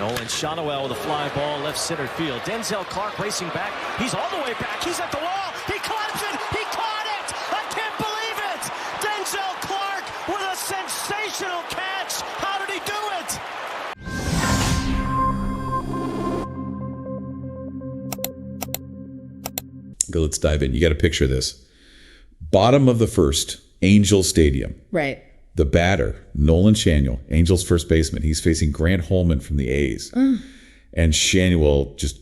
Nolan Schanuel with a fly ball left center field. Denzel Clarke racing back. He's all the way back. He's at the wall. He climbs it. He caught it. I can't believe it. Denzel Clarke with a sensational catch. How did he do it? Okay, let's dive in. You got to picture this. Bottom of the first, Angels Stadium. Right. The batter, Nolan Schanuel, Angels first baseman. He's facing Grant Holman from the A's. And Schanuel just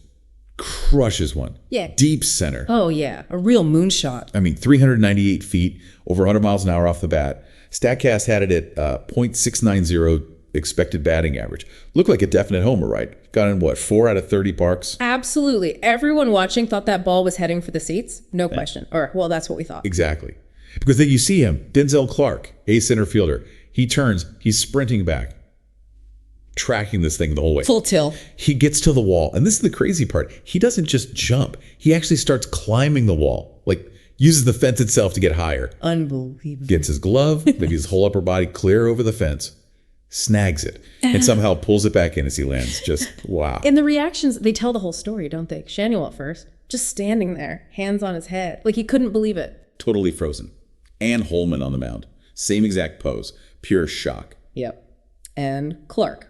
crushes one. Yeah. Deep center. Oh, yeah. A real moonshot. I mean, 398 feet, over 100 miles an hour off the bat. StatCast had it at .690 expected batting average. Looked like a definite homer, right? Got in, what, 4 out of 30 parks? Absolutely. Everyone watching thought that ball was heading for the seats. No question. Or, well, that's what we thought. Exactly. Because then you see him, Denzel Clarke, a center fielder. He turns, he's sprinting back, tracking this thing the whole way. Full tilt. He gets to the wall. And this is the crazy part. He doesn't just jump. He actually starts climbing the wall. Like, uses the fence itself to get higher. Unbelievable. Gets his glove, maybe his whole upper body clear over the fence, snags it, and somehow pulls it back in as he lands. Just, wow. And the reactions, they tell the whole story, don't they? Schanuel at first, just standing there, hands on his head. Like he couldn't believe it. Totally frozen. And Holman on the mound. Same exact pose. Pure shock. Yep. And Clarke.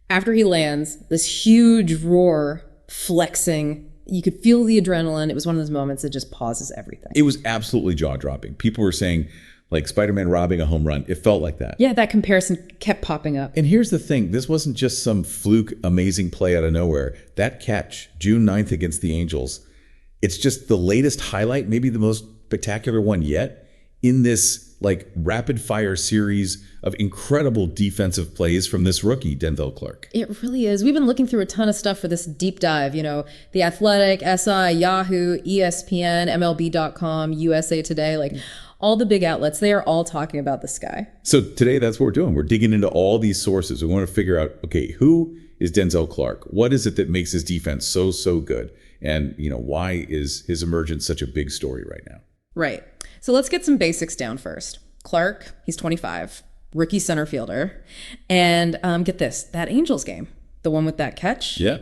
After he lands, this huge roar, flexing. You could feel the adrenaline. It was one of those moments that just pauses everything. It was absolutely jaw-dropping. People were saying, like Spider-Man robbing a home run. It felt like that. Yeah, that comparison kept popping up. And here's the thing. This wasn't just some fluke, amazing play out of nowhere. That catch, June 9th against the Angels, it's just the latest highlight, maybe the most spectacular one yet, in this like rapid fire series of incredible defensive plays from this rookie, Denzel Clarke. It really is. We've been looking through a ton of stuff for this deep dive. You know, The Athletic, SI, Yahoo, ESPN, MLB.com, USA Today, like all the big outlets, they are all talking about this guy. So today that's what we're doing. We're digging into all these sources. We want to figure out, okay, who is Denzel Clarke? What is it that makes his defense so good? And, you know, why is his emergence such a big story right now? Right. So let's get some basics down first. Clarke, he's 25, rookie center fielder. And get this, that Angels game, the one with that catch, yeah,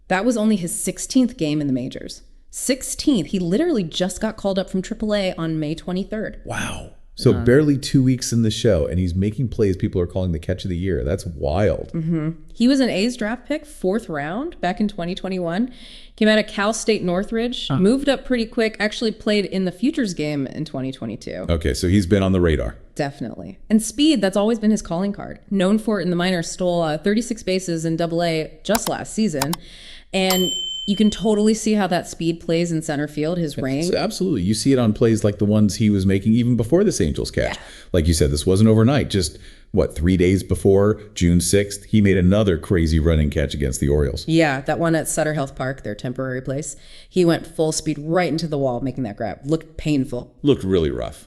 that was only his 16th game in the majors. 16th. He literally just got called up from AAA on May 23rd. Wow. So barely 2 weeks in the show, and he's making plays people are calling the catch of the year. That's wild. Mm-hmm. He was an A's draft pick, 4th round, back in 2021. Came out of Cal State Northridge, moved up pretty quick, actually played in the Futures game in 2022. Okay, so he's been on the radar. Definitely. And speed, that's always been his calling card. Known for it in the minors, stole 36 bases in AA just last season. And you can totally see how that speed plays in center field, his range. Absolutely. You see it on plays like the ones he was making even before this Angels catch. Yeah. Like you said, this wasn't overnight. Just, 3 days before, June 6th, he made another crazy running catch against the Orioles. Yeah, that one at Sutter Health Park, their temporary place. He went full speed right into the wall, making that grab. Looked painful. Looked really rough.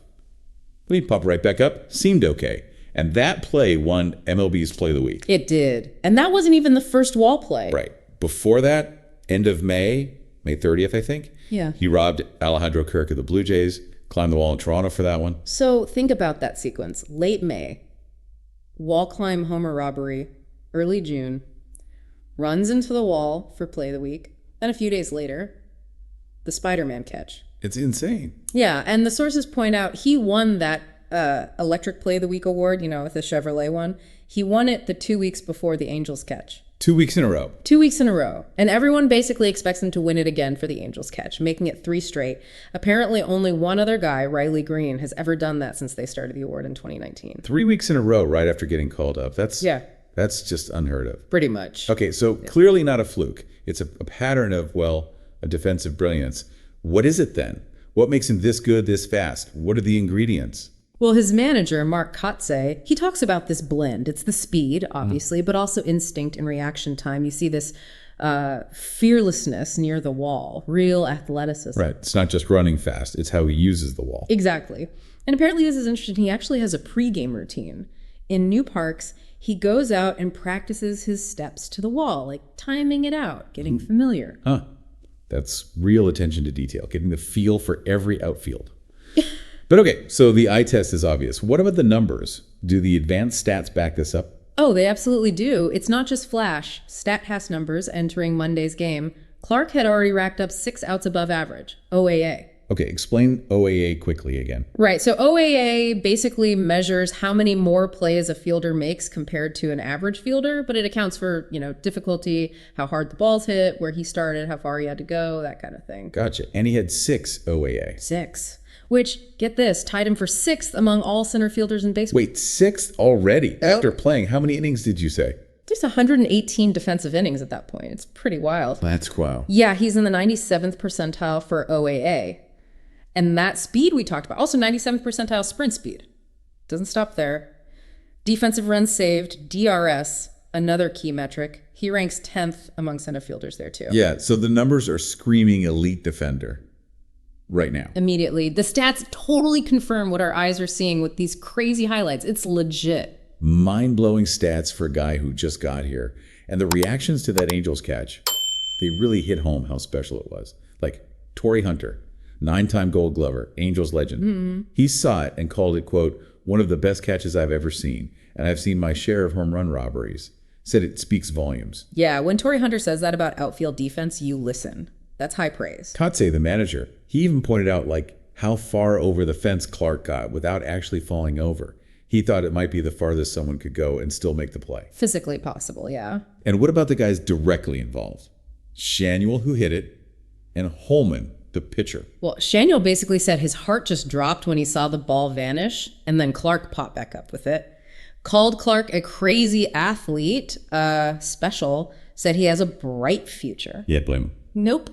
But he'd pop right back up. Seemed okay. And that play won MLB's Play of the Week. It did. And that wasn't even the first wall play. Right. Before that, end of May 30th, I think. Yeah. He robbed Alejandro Kirk of the Blue Jays, climbed the wall in Toronto for that one. So think about that sequence. Late May, wall climb homer robbery, early June, runs into the wall for Play of the Week. Then a few days later, the Spider-Man catch. It's insane. Yeah, and the sources point out he won that Electric Play of the Week award, with the Chevrolet one. He won it the 2 weeks before the Angels catch. 2 weeks in a row. 2 weeks in a row. And everyone basically expects him to win it again for the Angels catch, making it 3 straight. Apparently only one other guy, Riley Green, has ever done that since they started the award in 2019. 3 weeks in a row right after getting called up. That's just unheard of. Pretty much. Okay, so clearly not a fluke. It's a pattern of, a defensive brilliance. What is it then? What makes him this good, this fast? What are the ingredients? Well, his manager, Mark Kotze, he talks about this blend. It's the speed, obviously, but also instinct and reaction time. You see this fearlessness near the wall, real athleticism. Right. It's not just running fast. It's how he uses the wall. Exactly. And apparently this is interesting. He actually has a pregame routine. In new parks, he goes out and practices his steps to the wall, like timing it out, getting familiar. That's real attention to detail, getting the feel for every outfield. But okay, so the eye test is obvious. What about the numbers? Do the advanced stats back this up? Oh, they absolutely do. It's not just flash. StatCast numbers entering Monday's game. Clarke had already racked up 6 outs above average, OAA. Okay, explain OAA quickly again. Right, so OAA basically measures how many more plays a fielder makes compared to an average fielder, but it accounts for, difficulty, how hard the ball's hit, where he started, how far he had to go, that kind of thing. Gotcha. And he had 6 OAA. 6. Which, get this, tied him for 6th among all center fielders in baseball. Wait, 6th already? After playing, how many innings did you say? There's 118 defensive innings at that point. It's pretty wild. That's wow. Yeah, he's in the 97th percentile for OAA. And that speed we talked about, also 97th percentile sprint speed. Doesn't stop there. Defensive runs saved, DRS, another key metric. He ranks 10th among center fielders there too. Yeah, so the numbers are screaming elite defender right now. Immediately. The stats totally confirm what our eyes are seeing with these crazy highlights. It's legit. Mind-blowing stats for a guy who just got here. And the reactions to that Angels catch, they really hit home how special it was. Like Torrey Hunter, 9-time Gold Glover, Angels legend. Mm-hmm. He saw it and called it, quote, one of the best catches I've ever seen. And I've seen my share of home run robberies. Said it speaks volumes. Yeah, when Torrey Hunter says that about outfield defense, you listen. That's high praise. Kotsay, the manager, he even pointed out how far over the fence Clarke got without actually falling over. He thought it might be the farthest someone could go and still make the play. Physically possible, yeah. And what about the guys directly involved? Schanuel, who hit it, and Holman, the pitcher. Well, Schanuel basically said his heart just dropped when he saw the ball vanish, and then Clarke popped back up with it. Called Clarke a crazy athlete, special, said he has a bright future. Yeah, blame him. Nope.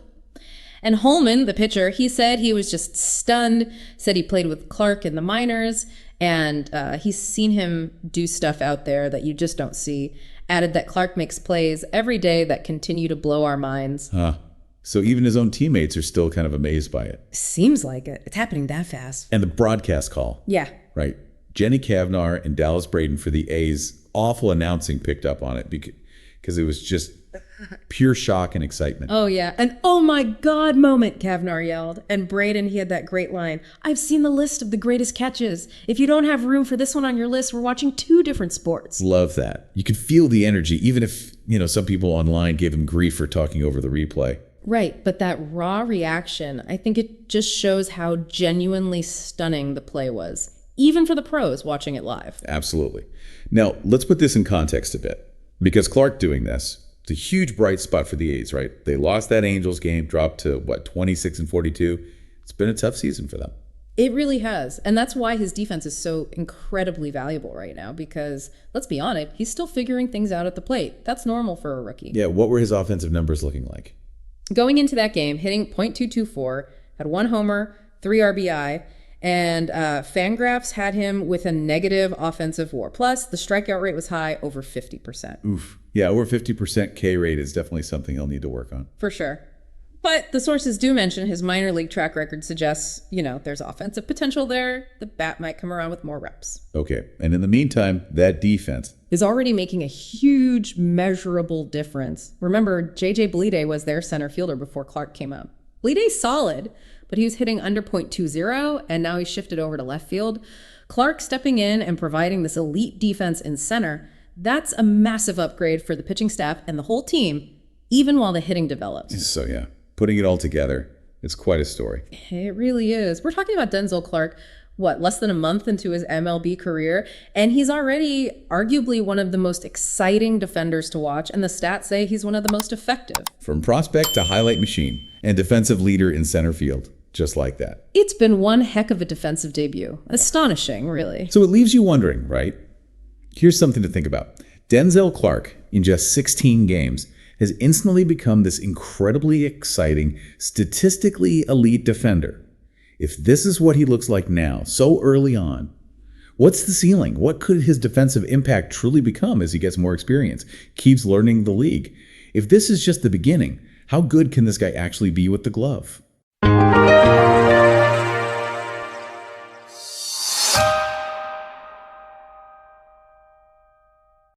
And Holman, the pitcher, he said he was just stunned, said he played with Clarke in the minors, and he's seen him do stuff out there that you just don't see. Added that Clarke makes plays every day that continue to blow our minds. Huh. So even his own teammates are still kind of amazed by it. Seems like it. It's happening that fast. And the broadcast call. Yeah. Right. Jenny Cavnar and Dallas Braden for the A's, awful announcing picked up on it because it was just pure shock and excitement. Oh, yeah. An oh my God moment, Cavnar yelled. And Braden, he had that great line. I've seen the list of the greatest catches. If you don't have room for this one on your list, we're watching 2 different sports. Love that. You could feel the energy, even if, some people online gave him grief for talking over the replay. Right, but that raw reaction, I think it just shows how genuinely stunning the play was, even for the pros watching it live. Absolutely. Now, let's put this in context a bit, because Clarke doing this, it's a huge bright spot for the A's, right? They lost that Angels game, dropped to, 26-42. It's been a tough season for them. It really has, and that's why his defense is so incredibly valuable right now, because, let's be honest, he's still figuring things out at the plate. That's normal for a rookie. Yeah, what were his offensive numbers looking like? Going into that game, hitting .224, had 1 homer, 3 RBI, and Fangraphs had him with a negative offensive WAR. Plus, the strikeout rate was high, over 50%. Oof. Yeah, over 50% K rate is definitely something he'll need to work on. For sure. But the sources do mention his minor league track record suggests, there's offensive potential there. The bat might come around with more reps. Okay. And in the meantime, that defense is already making a huge measurable difference. Remember, J.J. Bleday was their center fielder before Clarke came up. Bleday's solid, but he was hitting under .20, and now he's shifted over to left field. Clarke stepping in and providing this elite defense in center, that's a massive upgrade for the pitching staff and the whole team, even while the hitting develops. So, yeah. Putting it all together, it's quite a story. It really is. We're talking about Denzel Clarke, less than a month into his MLB career, and he's already arguably one of the most exciting defenders to watch, and the stats say he's one of the most effective. From prospect to highlight machine and defensive leader in center field, just like that. It's been one heck of a defensive debut. Astonishing, really. So it leaves you wondering, right? Here's something to think about. Denzel Clarke, in just 16 games, has instantly become this incredibly exciting, statistically elite defender. If this is what he looks like now, so early on, what's the ceiling? What could his defensive impact truly become as he gets more experience, keeps learning the league? If this is just the beginning, how good can this guy actually be with the glove?